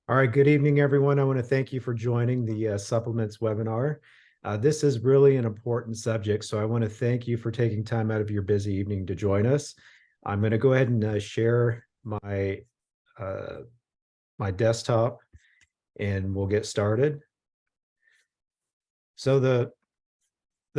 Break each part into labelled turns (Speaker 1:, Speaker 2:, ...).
Speaker 1: All right, good evening, everyone. I want to thank you for joining the supplements webinar. This is really an important subject, so I want to thank you for taking time out of your busy evening to join us. I'm going to go ahead and share uh, my desktop, and we'll get started. So the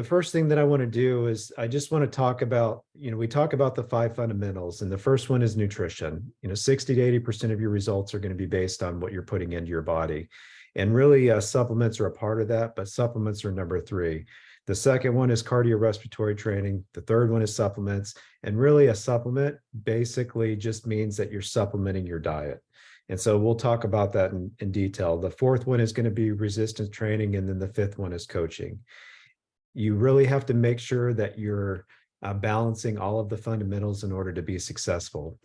Speaker 1: first thing that I want to do is I just want to talk about, we talk about the 5 fundamentals, and the first one is nutrition. 60 to 80% of your results are going to be based on what you're putting into your body. And really, supplements are a part of that, but supplements are number 3. The second one is cardiorespiratory training. The third one is supplements. And really, a supplement basically just means that you're supplementing your diet. And so we'll talk about that in detail. The fourth one is going to be resistance training, and then the fifth one is coaching. You really have to make sure that you're balancing all of the fundamentals in order to be successful.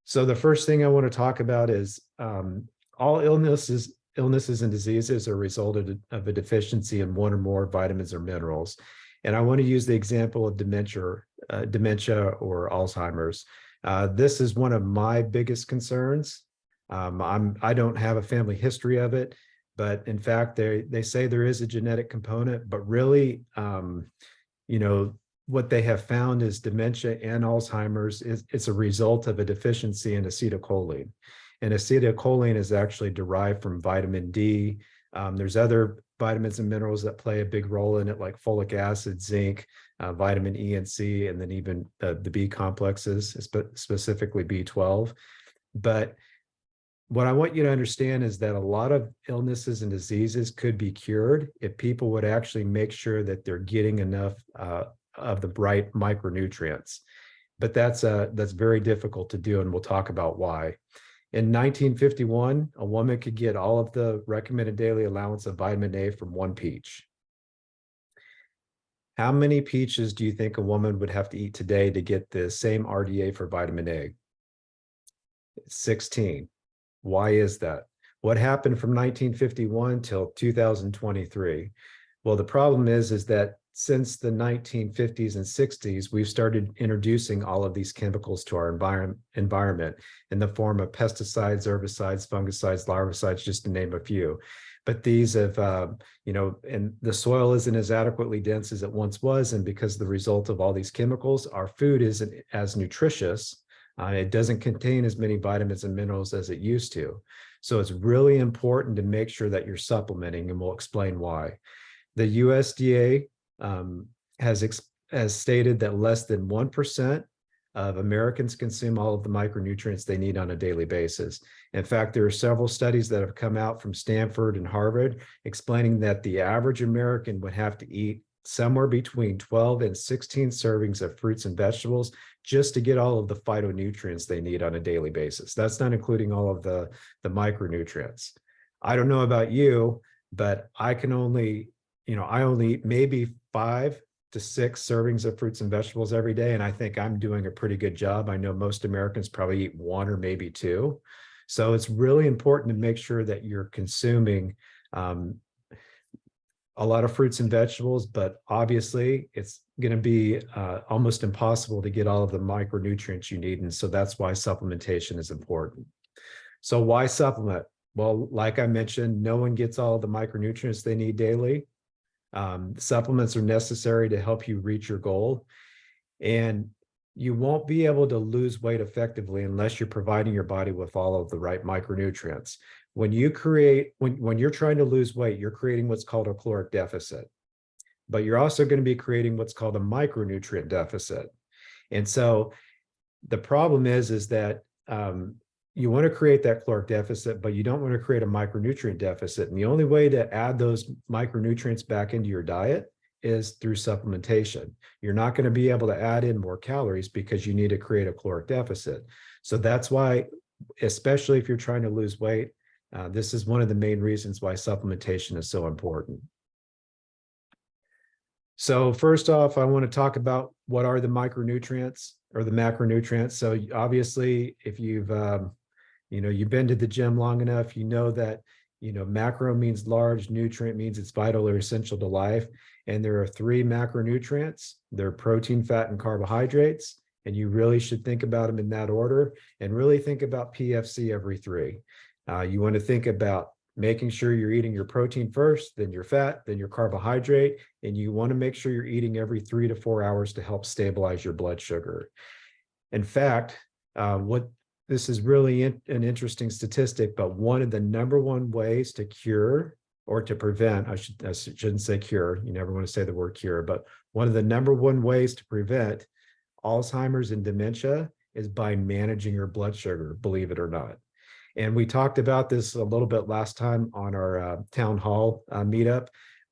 Speaker 1: So the first thing I want to talk about is all illnesses and diseases are a result of a deficiency in one or more vitamins or minerals. And I want to use the example of dementia or Alzheimer's. This is one of my biggest concerns. I don't have a family history of it, but in fact, they say there is a genetic component, but really, what they have found is dementia and Alzheimer's it's a result of a deficiency in acetylcholine. And acetylcholine is actually derived from vitamin D. There's other vitamins and minerals that play a big role in it, like folic acid, zinc, vitamin E and C, and then even the B complexes, specifically B12. But what I want you to understand is that a lot of illnesses and diseases could be cured if people would actually make sure that they're getting enough of the right micronutrients. But that's very difficult to do, and we'll talk about why. In 1951, a woman could get all of the recommended daily allowance of vitamin A from 1 peach. How many peaches do you think a woman would have to eat today to get the same RDA for vitamin A? 16. Why is that? What happened from 1951 till 2023? Well, the problem is that since the 1950s and 60s, we've started introducing all of these chemicals to our environment in the form of pesticides, herbicides, fungicides, larvicides, just to name a few. But these have, and the soil isn't as adequately dense as it once was. And because of the result of all these chemicals, our food isn't as nutritious. It doesn't contain as many vitamins and minerals as it used to. So it's really important to make sure that you're supplementing, and we'll explain why. The USDA has stated that less than 1% of Americans consume all of the micronutrients they need on a daily basis. In fact, there are several studies that have come out from Stanford and Harvard explaining that the average American would have to eat somewhere between 12 and 16 servings of fruits and vegetables just to get all of the phytonutrients they need on a daily basis. That's not including all of the micronutrients. I don't know about you, but I only eat maybe 5 to 6 servings of fruits and vegetables every day, and I think I'm doing a pretty good job. I know most Americans probably eat 1 or maybe 2. So it's really important to make sure that you're consuming a lot of fruits and vegetables, but obviously it's going to be almost impossible to get all of the micronutrients you need. And so that's why supplementation is important. So why supplement? Well, like I mentioned, no one gets all of the micronutrients they need daily. Supplements are necessary to help you reach your goal. And you won't be able to lose weight effectively unless you're providing your body with all of the right micronutrients. When you're trying to lose weight, you're creating what's called a caloric deficit, but you're also going to be creating what's called a micronutrient deficit. And so the problem is that you want to create that caloric deficit, but you don't want to create a micronutrient deficit. And the only way to add those micronutrients back into your diet is through supplementation. You're not going to be able to add in more calories because you need to create a caloric deficit. So that's why, especially if you're trying to lose weight, this is one of the main reasons why supplementation is so important. So first off, I want to talk about what are the micronutrients or the macronutrients. So obviously, if you've been to the gym long enough, you know that macro means large, nutrient means it's vital or essential to life. And there are 3 macronutrients. They're protein, fat, and carbohydrates. And you really should think about them in that order, and really think about PFC every 3. You want to think about making sure you're eating your protein first, then your fat, then your carbohydrate, and you want to make sure you're eating every 3 to 4 hours to help stabilize your blood sugar. In fact, what this is really an interesting statistic, but one of the number one ways to cure or to prevent, I shouldn't say cure, you never want to say the word cure, but one of the number one ways to prevent Alzheimer's and dementia is by managing your blood sugar, believe it or not. And we talked about this a little bit last time on our town hall meetup.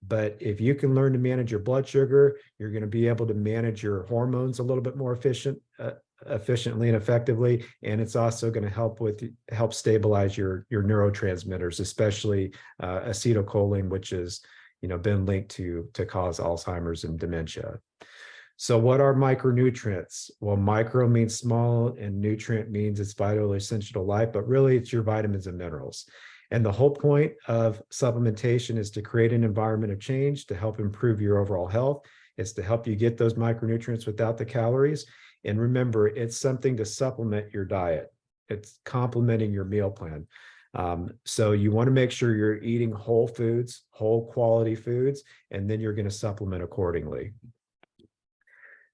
Speaker 1: But if you can learn to manage your blood sugar, you're going to be able to manage your hormones a little bit more efficiently and effectively. And it's also going to help stabilize your neurotransmitters, especially acetylcholine, which is been linked to cause Alzheimer's and dementia. So what are micronutrients? Well, micro means small and nutrient means it's vital, essential to life, but really it's your vitamins and minerals. And the whole point of supplementation is to create an environment of change to help improve your overall health. It's to help you get those micronutrients without the calories. And remember, it's something to supplement your diet. It's complementing your meal plan. So you want to make sure you're eating whole foods, whole quality foods, and then you're going to supplement accordingly.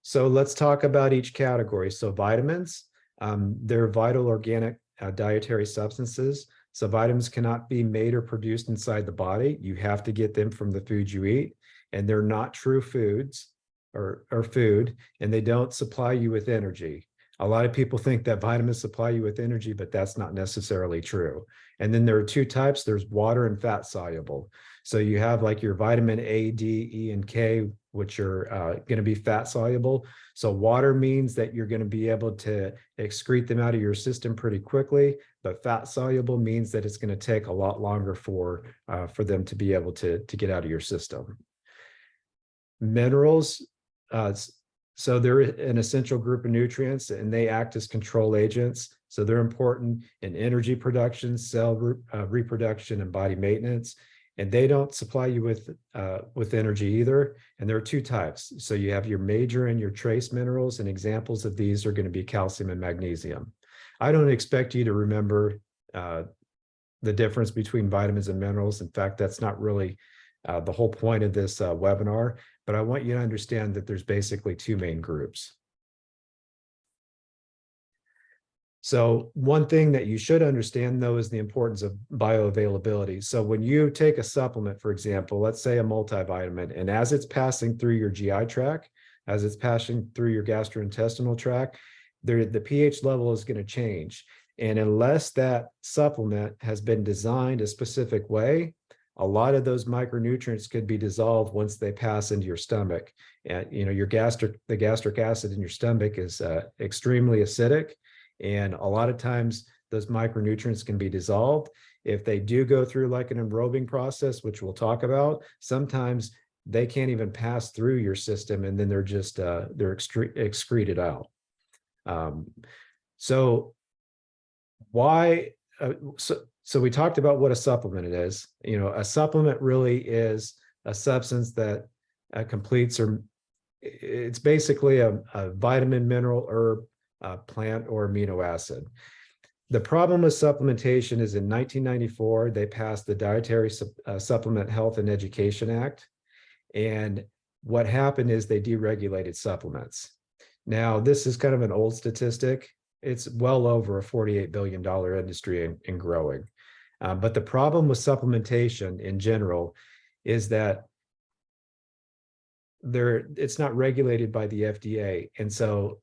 Speaker 1: So let's talk about each category. So vitamins, they're vital organic dietary substances. So vitamins cannot be made or produced inside the body. You have to get them from the food you eat, and they're not true foods or food, and they don't supply you with energy. A lot of people think that vitamins supply you with energy, but that's not necessarily true. And then there are two types. There's water and fat soluble. So you have like your vitamin A, D, E, and K, which are going to be fat soluble. So water means that you're going to be able to excrete them out of your system pretty quickly, but fat soluble means that it's going to take a lot longer for them to be able to get out of your system. Minerals, so they're an essential group of nutrients and they act as control agents. So they're important in energy production, cell reproduction, and body maintenance. And they don't supply you with energy either. And there are two types. So you have your major and your trace minerals, and examples of these are going to be calcium and magnesium. I don't expect you to remember the difference between vitamins and minerals. In fact, that's not really the whole point of this webinar, but I want you to understand that there's basically two main groups. So one thing that you should understand, though, is the importance of bioavailability. So when you take a supplement, for example, let's say a multivitamin, and as it's passing through your GI tract, as it's passing through your gastrointestinal tract, the pH level is going to change. And unless that supplement has been designed a specific way, a lot of those micronutrients could be dissolved once they pass into your stomach. And the gastric acid in your stomach is extremely acidic. And a lot of times those micronutrients can be dissolved. If they do go through like an enrobing process, which we'll talk about, sometimes they can't even pass through your system, and then they're just they're excreted out. So we talked about what a supplement it is. A supplement really is a substance that completes, or it's basically a vitamin, mineral, herb, plant, or amino acid. The problem with supplementation is in 1994, they passed the Dietary Supplement Health and Education Act. And what happened is they deregulated supplements. Now, this is kind of an old statistic. It's well over a $48 billion industry and growing. But the problem with supplementation in general is that it's not regulated by the FDA. And so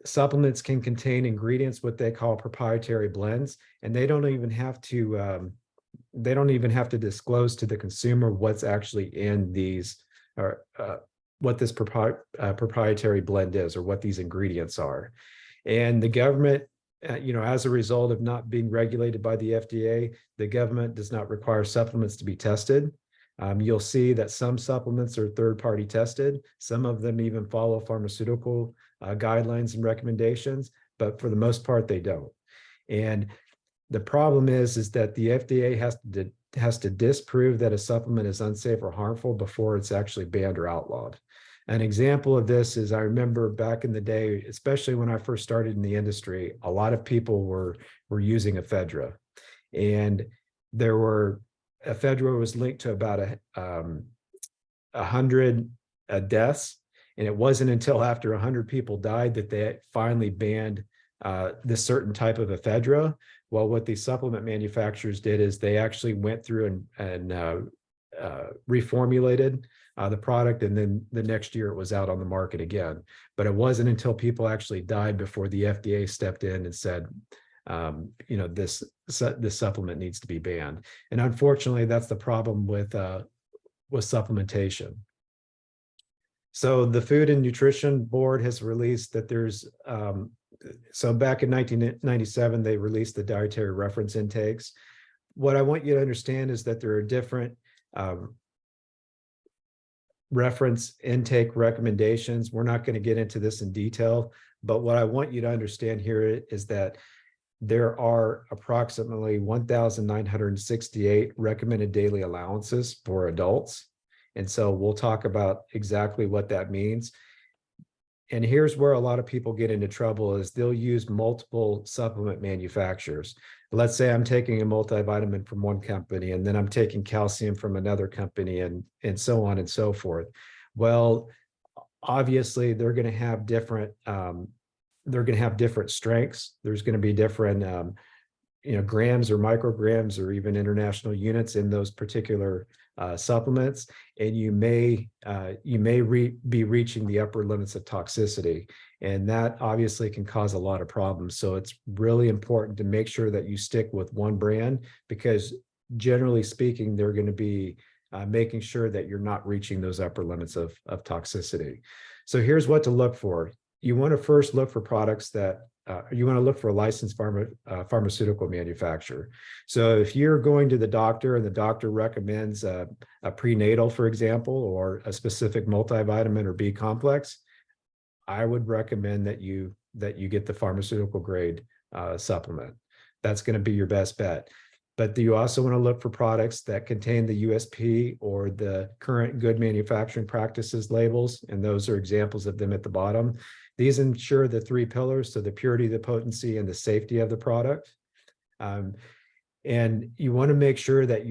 Speaker 1: supplements can contain ingredients, what they call proprietary blends, and they don't even have to disclose to the consumer what's actually in these, or what this proprietary blend is, or what these ingredients are. And the government, as a result of not being regulated by the FDA, the government does not require supplements to be tested. You'll see that some supplements are third-party tested. Some of them even follow pharmaceutical guidelines and recommendations, but for the most part, they don't. And the problem is that the FDA has to disprove that a supplement is unsafe or harmful before it's actually banned or outlawed. An example of this is, I remember back in the day, especially when I first started in the industry, a lot of people were using ephedra. And ephedra was linked to about 100 deaths. And it wasn't until after 100 people died that they finally banned this certain type of ephedra. Well, what these supplement manufacturers did is they actually went through and reformulated the product, and then the next year it was out on the market again. But it wasn't until people actually died before the FDA stepped in and said, this supplement needs to be banned. And unfortunately, that's the problem with supplementation. So the Food and Nutrition Board has released that so back in 1997, they released the dietary reference intakes. What I want you to understand is that there are different reference intake recommendations. We're not going to get into this in detail, but what I want you to understand here is that there are approximately 1,968 recommended daily allowances for adults. And so we'll talk about exactly what that means. And here's where a lot of people get into trouble is they'll use multiple supplement manufacturers. Let's say I'm taking a multivitamin from one company, and then I'm taking calcium from another company, and so on and so forth. Well, obviously they're going to have different strengths. There's going to be different grams or micrograms or even international units in those particular supplements, and you may be reaching the upper limits of toxicity, and that obviously can cause a lot of problems. So it's really important to make sure that you stick with one brand, because generally speaking, they're going to be making sure that you're not reaching those upper limits of toxicity. So here's what to look for. You want to first look for products that you want to look for a licensed pharmaceutical manufacturer. So if you're going to the doctor and the doctor recommends a prenatal, for example, or a specific multivitamin or B complex, I would recommend that you get the pharmaceutical grade supplement. That's going to be your best bet. But you also want to look for products that contain the USP or the current good manufacturing practices labels, and those are examples of them at the bottom. These ensure the three pillars, so the purity, the potency, and the safety of the product. And you want to make sure that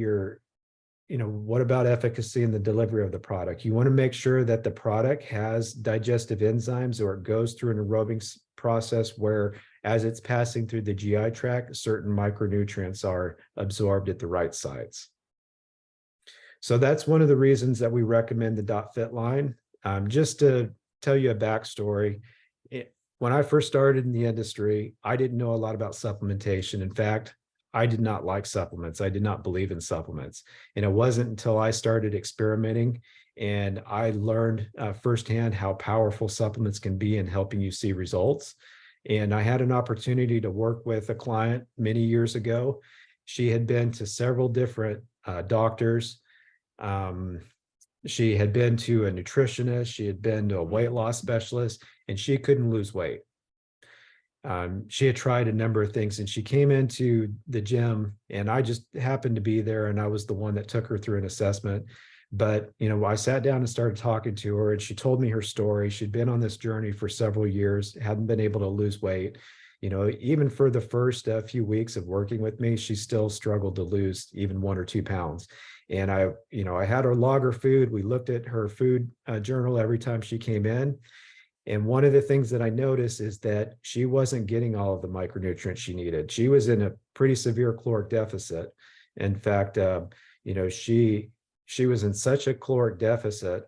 Speaker 1: what about efficacy in the delivery of the product? You want to make sure that the product has digestive enzymes, or it goes through an aerobic process where, as it's passing through the GI tract, certain micronutrients are absorbed at the right sites. So that's one of the reasons that we recommend the .fit line. Just to tell you a backstory, when I first started in the industry, I didn't know a lot about supplementation. In fact, I did not like supplements. I did not believe in supplements. And it wasn't until I started experimenting and I learned firsthand how powerful supplements can be in helping you see results. And I had an opportunity to work with a client many years ago. She had been to several different doctors. She had been to a nutritionist. She had been to a weight loss specialist, and she couldn't lose weight. She had tried a number of things, and she came into the gym, and I just happened to be there, and I was the one that took her through an assessment. But, I sat down and started talking to her, and she told me her story. She'd been on this journey for several years, hadn't been able to lose weight. Even for the first few weeks of working with me, she still struggled to lose even 1 or 2 pounds. And I had her log her food. We looked at her food journal every time she came in. And one of the things that I noticed is that she wasn't getting all of the micronutrients she needed. She was in a pretty severe caloric deficit. In fact, she was in such a caloric deficit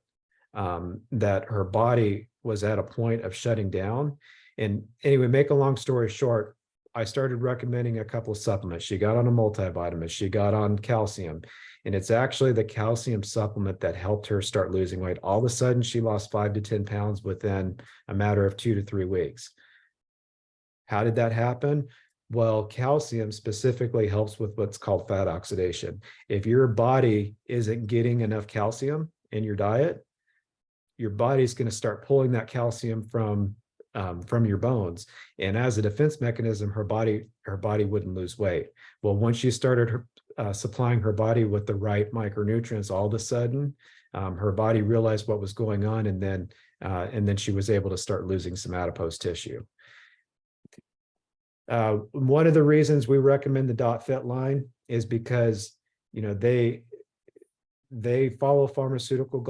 Speaker 1: that her body was at a point of shutting down. And anyway, make a long story short, I started recommending a couple of supplements. She got on a multivitamin, she got on calcium, and it's actually the calcium supplement that helped her start losing weight. All of a sudden, she lost 5 to 10 pounds within a matter of 2 to 3 weeks. How did that happen? Well, calcium specifically helps with what's called fat oxidation. If your body isn't getting enough calcium in your diet, your body's going to start pulling that calcium from your bones. And as a defense mechanism, her body wouldn't lose weight. Well, once you started supplying her body with the right micronutrients, all of a sudden, her body realized what was going on, and then she was able to start losing some adipose tissue. One of the reasons we recommend the .fit line is because, you know, they follow pharmaceutical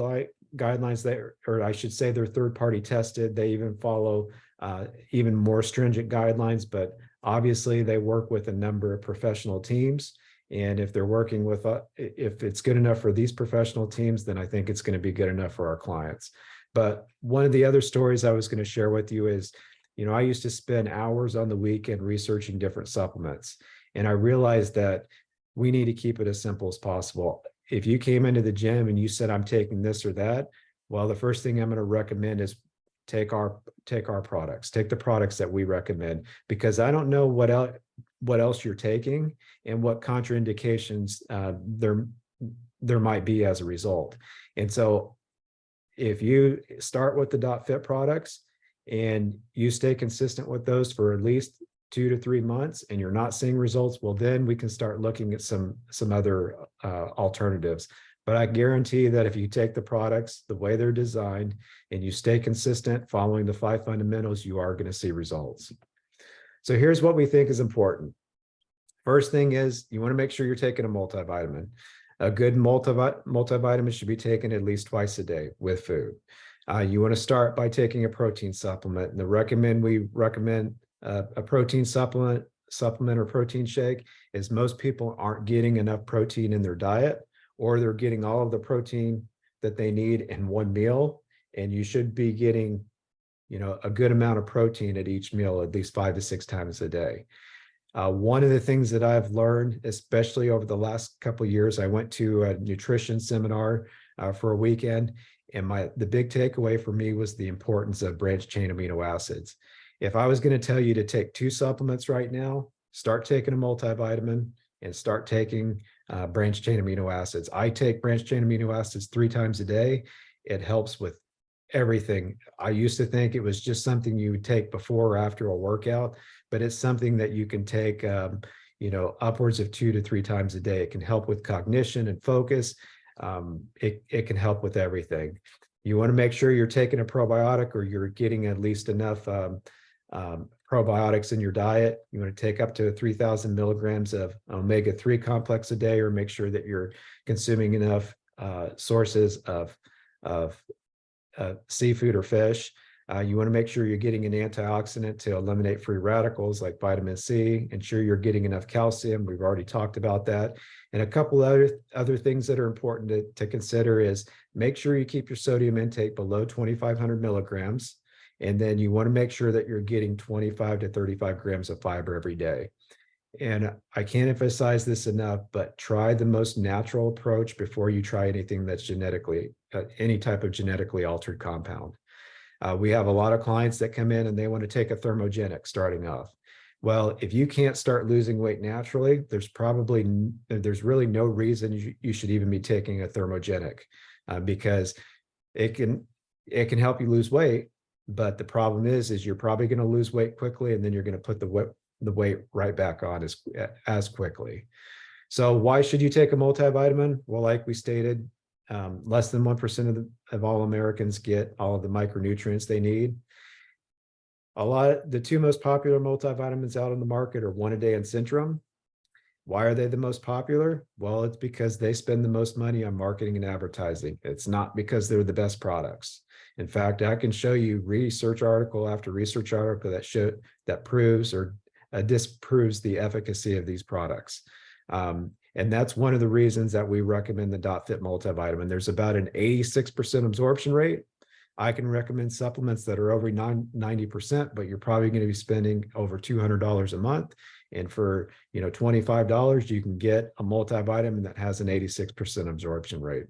Speaker 1: guidelines that, or I should say, they're third-party tested. They even follow even more stringent guidelines, but obviously they work with a number of professional teams. And if they're working with, if it's good enough for these professional teams, then I think it's going to be good enough for our clients. But one of the other stories I was going to share with you is, you know, I used to spend hours on the weekend researching different supplements. And I realized that we need to keep it as simple as possible. If you came into the gym and you said, I'm taking this or that, well, the first thing I'm going to recommend is take our products, take the products that we recommend, because I don't know what else you're taking and what contraindications there might be as a result. And so if you start with the .fit products and you stay consistent with those for at least 2 to 3 months and you're not seeing results, well, then we can start looking at some other alternatives. But I guarantee that if you take the products the way they're designed and you stay consistent following the 5 fundamentals, you are going to see results. So here's what we think is important. First thing is you want to make sure you're taking a multivitamin. A good multivitamin should be taken at least twice a day with food. You want to start by taking a protein supplement. And we recommend a protein supplement or protein shake is most people aren't getting enough protein in their diet, or they're getting all of the protein that they need in one meal. And you should be getting, you know, a good amount of protein at each meal, at least 5 to 6 times a day. One of the things that I've learned, especially over the last couple of years, I went to a nutrition seminar for a weekend, and the big takeaway for me was the importance of branched chain amino acids. If I was going to tell you to take 2 supplements right now, start taking a multivitamin and start taking branched chain amino acids. I take branched chain amino acids 3 times a day. It helps with everything. I used to think it was just something you would take before or after a workout, but it's something that you can take, you know, upwards of 2 to 3 times a day. It can help with cognition and focus. It can help with everything. You want to make sure you're taking a probiotic, or you're getting at least enough probiotics in your diet. You want to take up to 3,000 milligrams of omega-3 complex a day, or make sure that you're consuming enough sources of seafood or fish. You want to make sure you're getting an antioxidant to eliminate free radicals like vitamin C. Ensure you're getting enough calcium. We've already talked about that. And a couple other things that are important to consider is make sure you keep your sodium intake below 2,500 milligrams. And then you want to make sure that you're getting 25 to 35 grams of fiber every day. And I can't emphasize this enough, but try the most natural approach before you try anything that's any type of genetically altered compound. We have a lot of clients that come in and they want to take a thermogenic starting off. Well, if you can't start losing weight naturally, there's really no reason you should even be taking a thermogenic, because it can help you lose weight. But the problem is you're probably going to lose weight quickly, and then you're going to put the weight right back on as quickly. So why should you take a multivitamin? Well, like we stated, less than 1% of all Americans get all of the micronutrients they need. The 2 most popular multivitamins out on the market are One A Day and Centrum. Why are they the most popular? Well, it's because they spend the most money on marketing and advertising. It's not because they're the best products. In fact, I can show you research article after research article that proves or disproves the efficacy of these products. And that's one of the reasons that we recommend the .fit multivitamin. There's about an 86% absorption rate. I can recommend supplements that are over 90%, but you're probably going to be spending over $200 a month. And for, you know, $25, you can get a multivitamin that has an 86% absorption rate.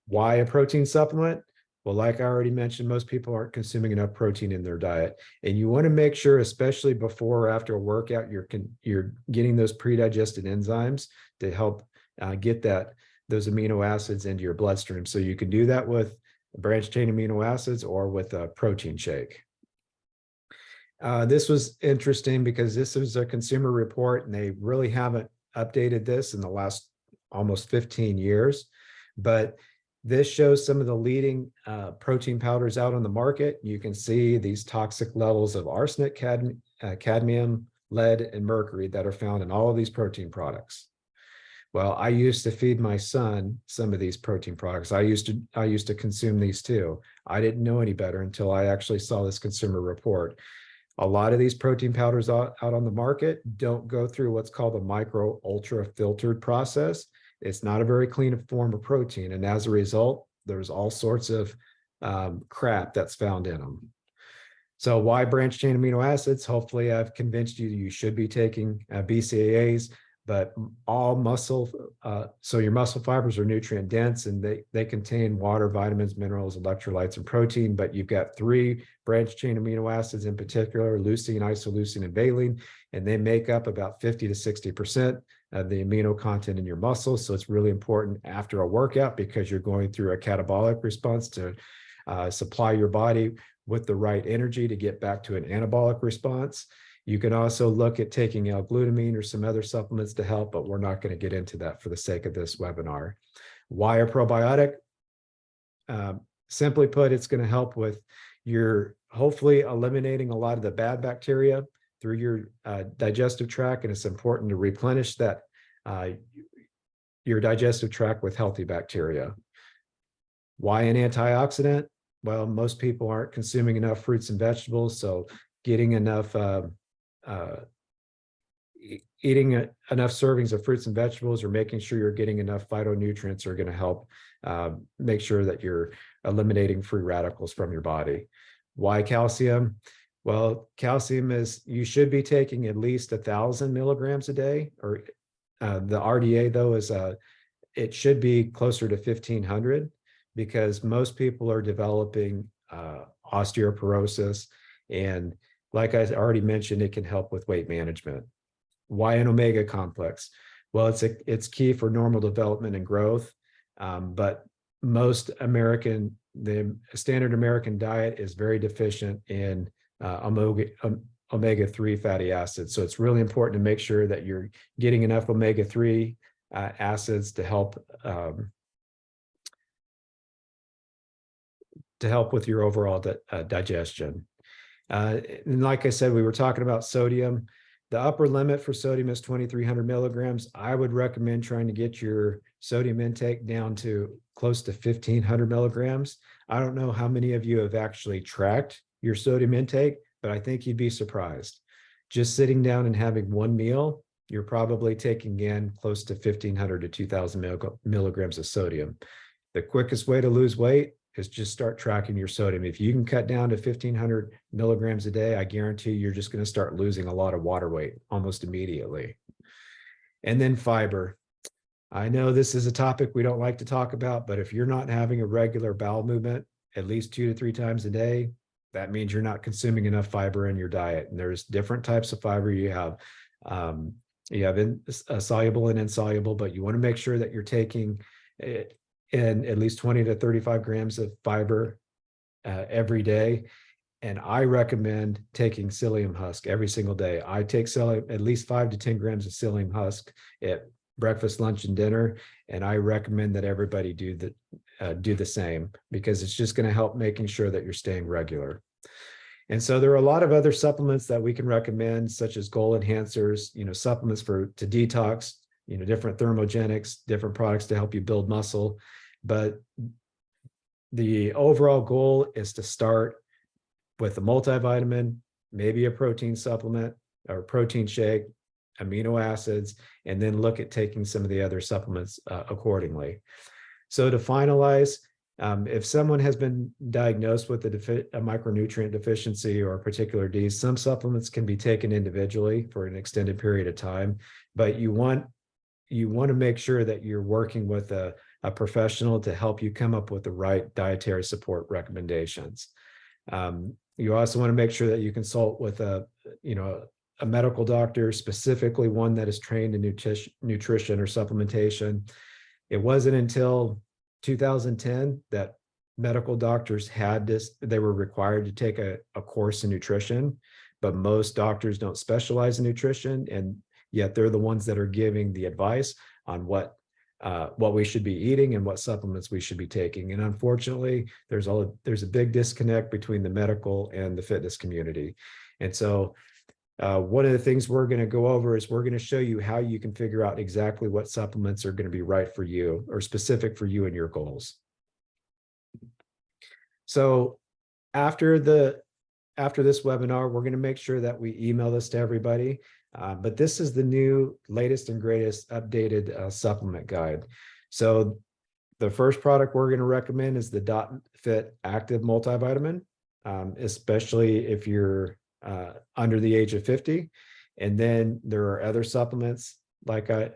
Speaker 1: Why a protein supplement? Well, like I already mentioned, most people aren't consuming enough protein in their diet. And you want to make sure, especially before or after a workout, you're getting those pre-digested enzymes to help get those amino acids into your bloodstream. So you can do that with branched chain amino acids or with a protein shake. This was interesting because this was a consumer report, and they really haven't updated this in the last almost 15 years. But this shows some of the leading protein powders out on the market. You can see these toxic levels of arsenic, cadmium, lead, and mercury that are found in all of these protein products. Well, I used to feed my son some of these protein products. I used to consume these too. I didn't know any better until I actually saw this consumer report. A lot of these protein powders out on the market don't go through what's called a micro ultra filtered process. It's not a very clean form of protein. And as a result, there's all sorts of crap that's found in them. So why branched chain amino acids? Hopefully I've convinced you you should be taking BCAAs, but all muscle, so your muscle fibers are nutrient dense and they contain water, vitamins, minerals, electrolytes, and protein, but you've got 3 branched chain amino acids in particular, leucine, isoleucine, and valine, and they make up about 50 to 60% of the amino content in your muscles. So it's really important after a workout because you're going through a catabolic response to supply your body with the right energy to get back to an anabolic response. You can also look at taking L-glutamine or some other supplements to help, but we're not going to get into that for the sake of this webinar. Why a probiotic? Simply put, it's going to help with your hopefully eliminating a lot of the bad bacteria through your digestive tract, and it's important to replenish that your digestive tract with healthy bacteria. Why an antioxidant? Well, most people aren't consuming enough fruits and vegetables, so getting enough eating enough servings of fruits and vegetables or making sure you're getting enough phytonutrients are going to help make sure that you're eliminating free radicals from your body. Why calcium? Well, calcium is, you should be taking at least 1,000 milligrams a day, or the RDA though is it should be closer to 1,500 because most people are developing osteoporosis, and like I already mentioned, it can help with weight management. Why an omega complex? Well, it's key for normal development and growth, but most the standard American diet is very deficient in omega-3 fatty acids. So it's really important to make sure that you're getting enough omega-3 acids to help with your overall digestion. And like I said, we were talking about sodium. The upper limit for sodium is 2,300 milligrams. I would recommend trying to get your sodium intake down to close to 1,500 milligrams. I don't know how many of you have actually tracked your sodium intake, but I think you'd be surprised. Just sitting down and having one meal, you're probably taking in close to 1,500 to 2,000 milligrams of sodium. The quickest way to lose weight is just start tracking your sodium. If you can cut down to 1,500 milligrams a day, I guarantee you're just going to start losing a lot of water weight almost immediately. And then fiber. I know this is a topic we don't like to talk about, but if you're not having a regular bowel movement at least 2 to 3 times a day, that means you're not consuming enough fiber in your diet. And there's different types of fiber. You have soluble and insoluble, but you want to make sure that you're taking it in at least 20 to 35 grams of fiber every day. And I recommend taking psyllium husk every single day. I take at least 5 to 10 grams of psyllium husk at breakfast, lunch, and dinner. And I recommend that everybody do the same, because it's just going to help making sure that you're staying regular. And so there are a lot of other supplements that we can recommend, such as goal enhancers, supplements to detox, different thermogenics, different products to help you build muscle. But the overall goal is to start with a multivitamin, maybe a protein supplement or protein shake, amino acids, and then look at taking some of the other supplements accordingly. So to finalize, if someone has been diagnosed with a micronutrient deficiency or a particular disease, some supplements can be taken individually for an extended period of time, but you want to make sure that you're working with a professional to help you come up with the right dietary support recommendations. You also want to make sure that you consult with a medical doctor, specifically one that is trained in nutrition or supplementation. It wasn't until 2010 that medical doctors they were required to take a course in nutrition, but most doctors don't specialize in nutrition, and yet they're the ones that are giving the advice on what we should be eating and what supplements we should be taking. And unfortunately, there's a big disconnect between the medical and the fitness community. And so One of the things we're going to go over is we're going to show you how you can figure out exactly what supplements are going to be right for you or specific for you and your goals. So after this webinar, we're going to make sure that we email this to everybody. But this is the new, latest and greatest updated supplement guide. So the first product we're going to recommend is the Dot Fit Active Multivitamin, especially if you're under the age of 50. And then there are other supplements, like I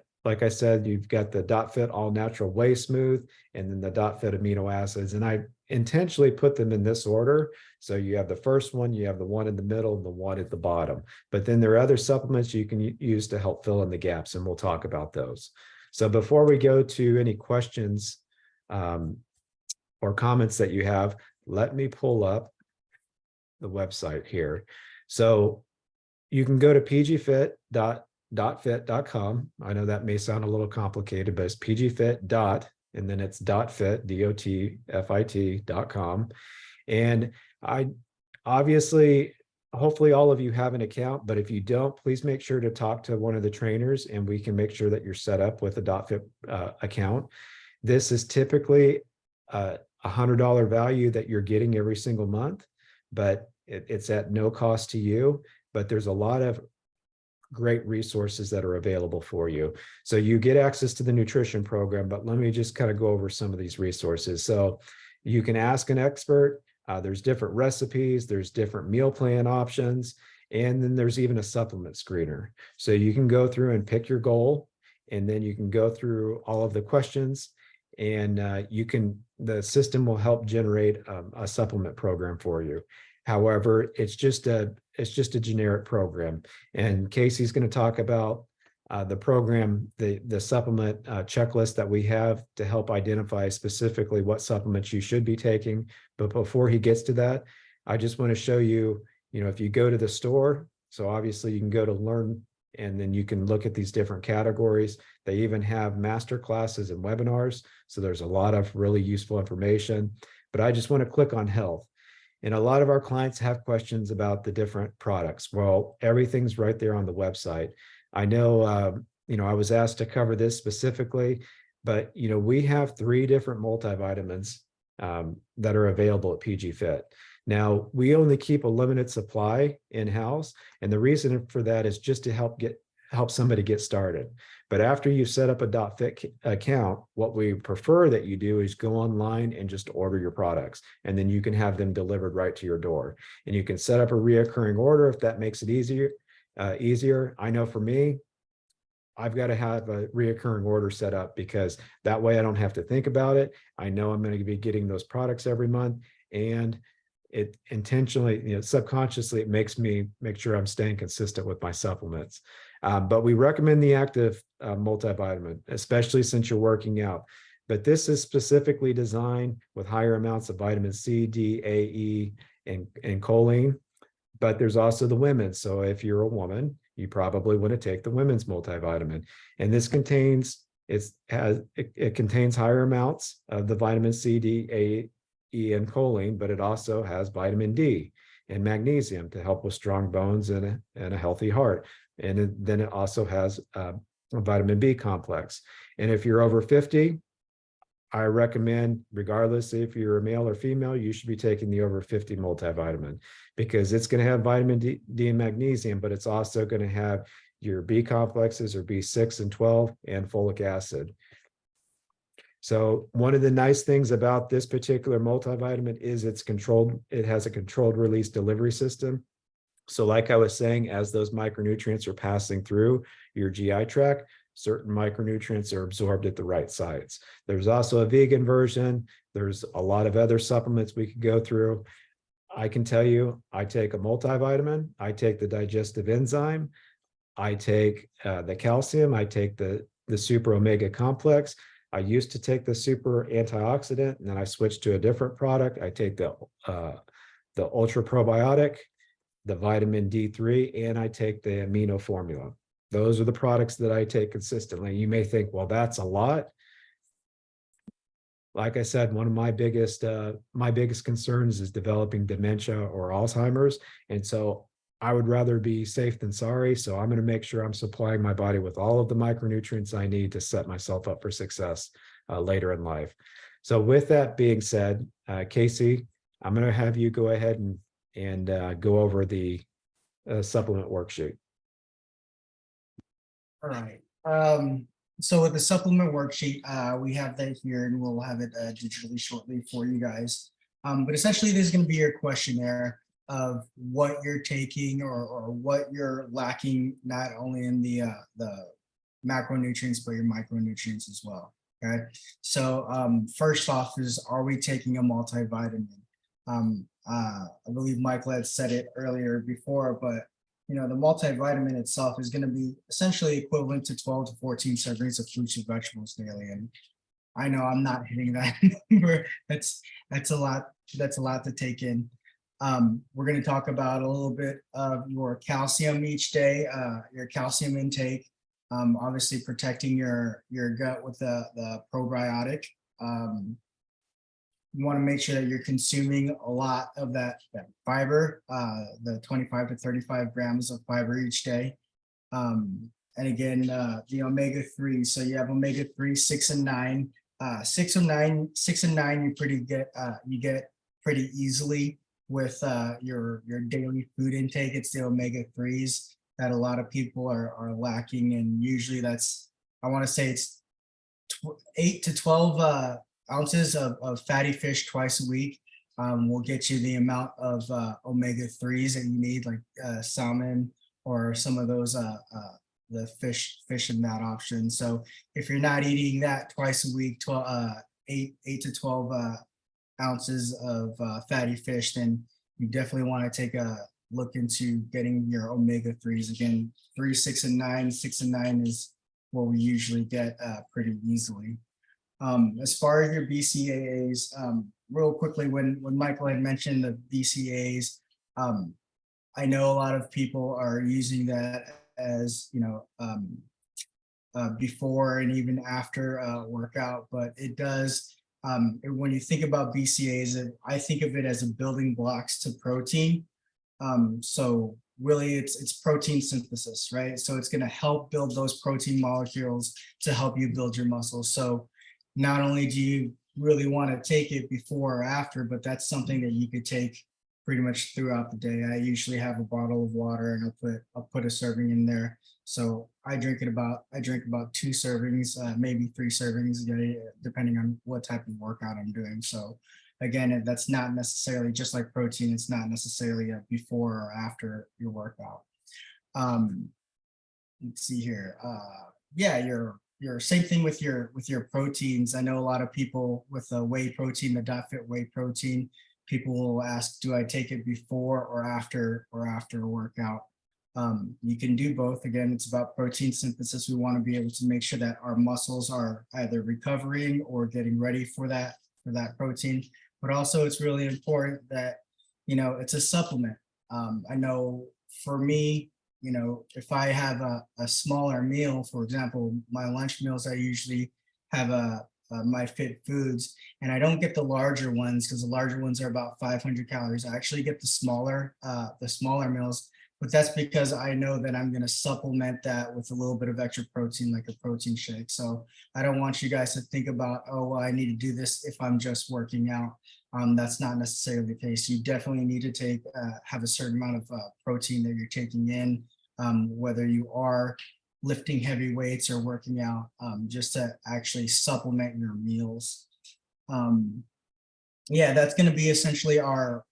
Speaker 1: said, you've got the Dot Fit All Natural Whey Smooth, and then the Dot Fit Amino Acids. And I intentionally put them in this order. So you have the first one, you have the one in the middle, and the one at the bottom. But then there are other supplements you can use to help fill in the gaps, and we'll talk about those. So before we go to any questions or comments that you have, let me pull up the website here. So you can go to pgfit.fit.com. I know that may sound a little complicated, but it's pgfit. And then it's .fit, DOTFIT.com. And I obviously, hopefully all of you have an account, but if you don't, please make sure to talk to one of the trainers and we can make sure that you're set up with a .fit account. This is typically a $100 value that you're getting every single month, but it's at no cost to you. But there's a lot of great resources that are available for you. So you get access to the nutrition program, but let me just kind of go over some of these resources. So you can ask an expert. There's different recipes, there's different meal plan options, and then there's even a supplement screener. So you can go through and pick your goal, and then you can go through all of the questions, and the system will help generate a supplement program for you. However, it's just a generic program. And Casey's going to talk about the program, the supplement checklist that we have to help identify specifically what supplements you should be taking. But before he gets to that, I just want to show you, if you go to the store, so obviously you can go to learn, and then you can look at these different categories. They even have master classes and webinars. So there's a lot of really useful information. But I just want to click on health. And a lot of our clients have questions about the different products. Well, everything's right there on the website. I know, I was asked to cover this specifically, but, we have 3 different multivitamins that are available at PG Fit. Now, we only keep a limited supply in-house, and the reason for that is just to help somebody get started. But after you set up a .fit account, what we prefer that you do is go online and just order your products, and then you can have them delivered right to your door. And you can set up a reoccurring order if that makes it easier. I know for me, I've got to have a reoccurring order set up because that way I don't have to think about it. I know I'm going to be getting those products every month, and it intentionally, subconsciously, it makes me make sure I'm staying consistent with my supplements. But we recommend the active multivitamin, especially since you're working out. But this is specifically designed with higher amounts of vitamin C, D, A, E, and choline. But there's also the women's. So if you're a woman, you probably want to take the women's multivitamin. And this contains higher amounts of the vitamin C, D, A, E, and choline, but it also has vitamin D and magnesium to help with strong bones and a healthy heart. And then it also has a vitamin B complex. And if you're over 50, I recommend, regardless if you're a male or female, you should be taking the over 50 multivitamin, because it's going to have vitamin D and magnesium, but it's also going to have your B complexes, or B6 and 12, and folic acid. So one of the nice things about this particular multivitamin is it has a controlled release delivery system. So like I was saying, as those micronutrients are passing through your GI tract, certain micronutrients are absorbed at the right sites. There's also a vegan version. There's a lot of other supplements we could go through. I can tell you, I take a multivitamin, I take the digestive enzyme, I take the calcium, I take the super omega complex. I used to take the super antioxidant, and then I switched to a different product. I take the ultra probiotic, the vitamin D3, and I take the amino formula. Those are the products that I take consistently. You may think, well, that's a lot. Like I said, one of my biggest concerns is developing dementia or Alzheimer's. And so I would rather be safe than sorry. So I'm going to make sure I'm supplying my body with all of the micronutrients I need to set myself up for success later in life. So with that being said, Casey, I'm going to have you go ahead and go over the supplement worksheet.
Speaker 2: All right. So with the supplement worksheet, we have that here, and we'll have it digitally shortly for you guys. But essentially, there's going to be your questionnaire of what you're taking or what you're lacking, not only in the macronutrients, but your micronutrients as well. Okay. So first off is, are we taking a multivitamin? I believe Michael had said it earlier before, but the multivitamin itself is going to be essentially equivalent to 12 to 14 servings of fruits and vegetables daily. And I know I'm not hitting that number. That's a lot. That's a lot to take in. We're going to talk about a little bit of your calcium each day, your calcium intake, obviously protecting your gut with the probiotic. You want to make sure that you're consuming a lot of that fiber, the 25 to 35 grams of fiber each day. And again, the omega-3. So you have omega-3, 6 and 9. 6 and 9, you get pretty easily with your daily food intake. It's the omega-3s that a lot of people are lacking, and usually that's, I want to say it's 8 to 12 ounces of fatty fish twice a week will get you the amount of omega-3s that you need, like salmon or some of those the fish in that option. So if you're not eating that twice a week, 8 to 12 ounces of fatty fish, then you definitely want to take a look into getting your omega-3s. Again, 3, 6, and 9. 6 and 9 is what we usually get pretty easily. As far as your BCAAs, real quickly, when Michael had mentioned the BCAAs, I know a lot of people are using that as, before and even after workout, but it does, when you think about BCAAs, I think of it as a building blocks to protein. So really it's protein synthesis, right? So it's going to help build those protein molecules to help you build your muscles. So not only do you really want to take it before or after, but that's something that you could take pretty much throughout the day. I usually have a bottle of water, and I'll put a serving in there. So I drink about 2 servings, maybe 3 servings a day, depending on what type of workout I'm doing. So again, that's not necessarily, just like protein, it's not necessarily a before or after your workout. Let's see here. Yeah, your same thing with your proteins. I know a lot of people with the whey protein, the .fit whey protein, people will ask, do I take it before or after a workout? You can do both. Again, it's about protein synthesis. We want to be able to make sure that our muscles are either recovering or getting ready for that protein. But also it's really important that, it's a supplement. I know for me, if I have a smaller meal, for example, my lunch meals, I usually have my fit foods, and I don't get the larger ones because the larger ones are about 500 calories. I actually get the smaller meals, but that's because I know that I'm going to supplement that with a little bit of extra protein, like a protein shake. So I don't want you guys to think about, oh, well, I need to do this if I'm just working out. That's not necessarily the case. You definitely need to have a certain amount of protein that you're taking in, whether you are lifting heavy weights or working out, just to actually supplement your meals. Yeah, that's going to be essentially our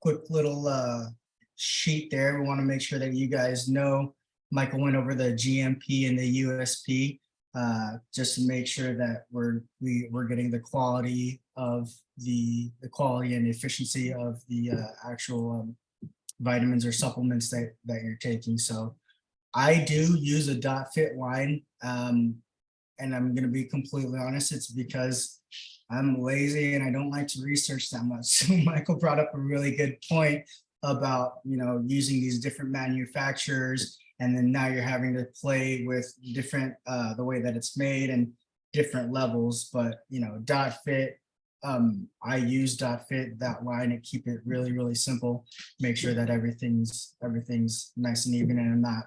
Speaker 2: quick little sheet there. We want to make sure that you guys know. Michael went over the GMP and the USP, just to make sure that we're getting the quality quality and efficiency of the actual vitamins or supplements that you're taking. So I do use a .fit line, and I'm going to be completely honest, it's because I'm lazy and I don't like to research that much. So Michael brought up a really good point about, using these different manufacturers, and then now you're having to play with different, the way that it's made and different levels. But, .fit, I use .fit, that line, and keep it really, really simple. Make sure that everything's nice and even, and I'm not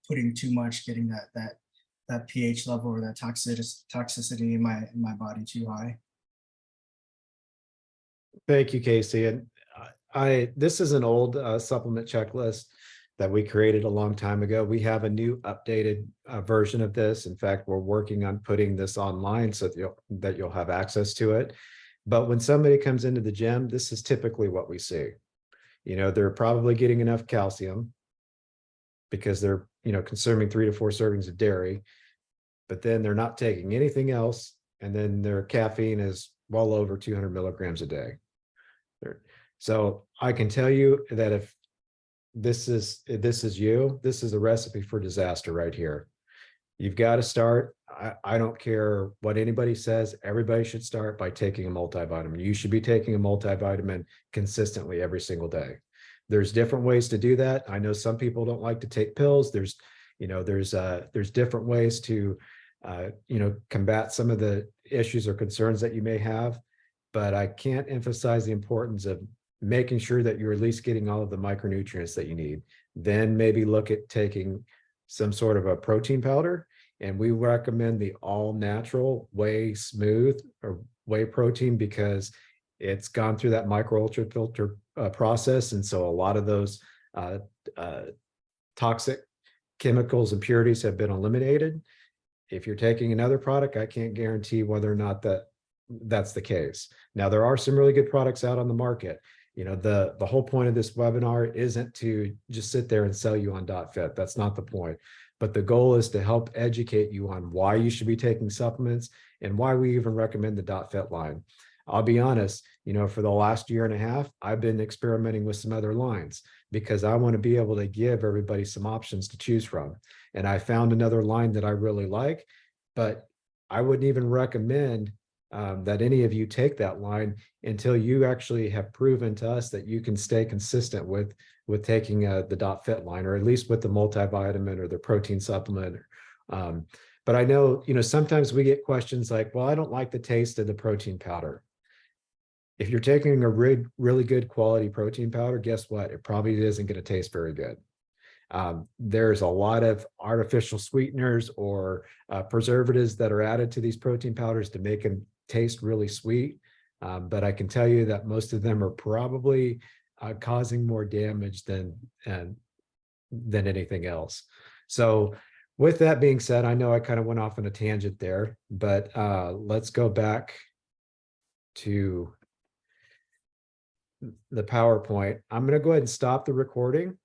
Speaker 2: putting too much, getting that pH level or that toxicity in my body too high.
Speaker 1: Thank you, Casey. And this is an old supplement checklist that we created a long time ago. We have a new updated version of this. In fact, we're working on putting this online so that you'll have access to it. But when somebody comes into the gym, this is typically what we see. They're probably getting enough calcium because they're, consuming 3 to 4 servings of dairy, but then they're not taking anything else. And then their caffeine is well over 200 milligrams a day. So I can tell you that if this is you, this is a recipe for disaster right here. You've got to start. I don't care what anybody says. Everybody should start by taking a multivitamin. You should be taking a multivitamin consistently every single day. There's different ways to do that. I know some people don't like to take pills. There's different ways to, combat some of the issues or concerns that you may have. But I can't emphasize the importance of making sure that you're at least getting all of the micronutrients that you need. Then maybe look at taking some sort of a protein powder. And we recommend the all natural whey smooth or whey protein because it's gone through that micro ultra filter process. And so a lot of those toxic chemicals, impurities have been eliminated. If you're taking another product, I can't guarantee whether or not that's the case. Now, there are some really good products out on the market. The whole point of this webinar isn't to just sit there and sell you on .fit. That's not the point. But the goal is to help educate you on why you should be taking supplements and why we even recommend the .fit line. I'll be honest, for the last year and a half, I've been experimenting with some other lines because I want to be able to give everybody some options to choose from. And I found another line that I really like, but I wouldn't even recommend that any of you take that line until you actually have proven to us that you can stay consistent with taking the .fit line, or at least with the multivitamin or the protein supplement. But I know, sometimes we get questions like, well, I don't like the taste of the protein powder. If you're taking a really good quality protein powder, guess what? It probably isn't going to taste very good. There's a lot of artificial sweeteners or preservatives that are added to these protein powders to make them taste really sweet. But I can tell you that most of them are probably causing more damage than anything else. So with that being said, I know I kind of went off on a tangent there, but let's go back to the PowerPoint. I'm going to go ahead and stop the recording.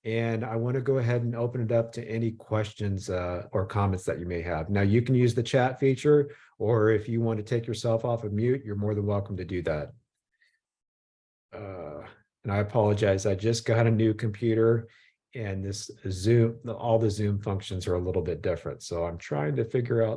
Speaker 1: And I want to go ahead and open it up to any questions or comments that you may have. Now, you can use the chat feature, or if you want to take yourself off of mute, you're more than welcome to do that. And I apologize. I just got a new computer and this Zoom, all the Zoom functions are a little bit different. So I'm trying to figure out